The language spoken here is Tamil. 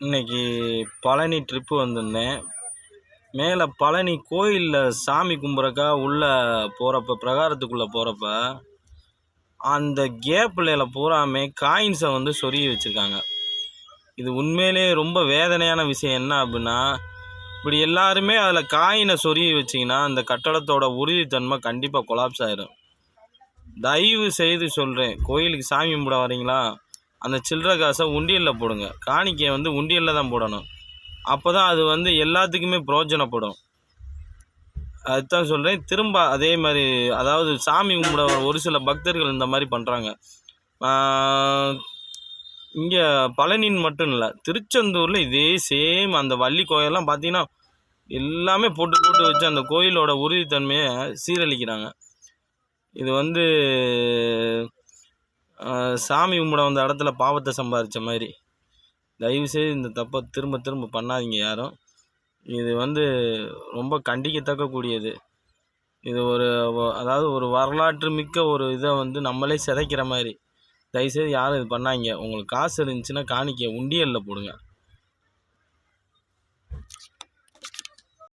இன்னைக்கு பழனி ட்ரிப்பு வந்திருந்தேன். மேலே பழனி கோயிலில் சாமி கும்பிட்றக்கா உள்ளே போகிறப்ப பிரகாரத்துக்குள்ளே போகிறப்ப அந்த கேப்பில் பூராமே காயின்ஸை வந்து சொருகி வச்சுருக்காங்க. இது உண்மையிலே ரொம்ப வேதனையான விஷயம். என்ன அப்படின்னா, இப்படி எல்லாருமே அதில் காயினை சொருகி வச்சிங்கன்னா அந்த கட்டடத்தோட உறுதித்தன்மை கண்டிப்பாக கொலாப்ஸ் ஆகிடும். தயவு செய்து சொல்கிறேன், கோயிலுக்கு சாமி கும்பிட வரீங்களா, அந்த சில்லறை காசை உண்டியலில் போடுங்க. காணிக்கையை வந்து உண்டியலில் தான் போடணும். அப்போ தான் அது வந்து எல்லாத்துக்குமே பிரயோஜனப்படும். அதுதான் சொல்கிறேன். திரும்ப அதே மாதிரி, அதாவது சாமி கும்பிட ஒரு சில பக்தர்கள் இந்த மாதிரி பண்ணுறாங்க. இங்கே பழனின்னு மட்டும் இல்லை, திருச்செந்தூரில் இதே சேம் அந்த வள்ளி கோயிலெல்லாம் பார்த்தீங்கன்னா எல்லாமே போட்டு போட்டு வச்சு அந்த கோயிலோட உறுதித்தன்மையை சீரழிக்கிறாங்க. இது வந்து சாமி கும்பிட வந்த இடத்துல பாவத்தை சம்பாதிச்ச மாதிரி. தயவுசெய்து இந்த தப்பை திரும்ப திரும்ப பண்ணாதீங்க யாரும். இது வந்து ரொம்ப கண்டிக்கத்தக்க கூடியது. இது அதாவது ஒரு வரலாற்று மிக்க ஒரு இதை வந்து நம்மளே சிதைக்கிற மாதிரி. தயவுசெய்து யாரும் இது பண்ணாதீங்க. உங்களுக்கு காசு இருந்துச்சுன்னா காணிக்கை உண்டியலில் போடுங்க.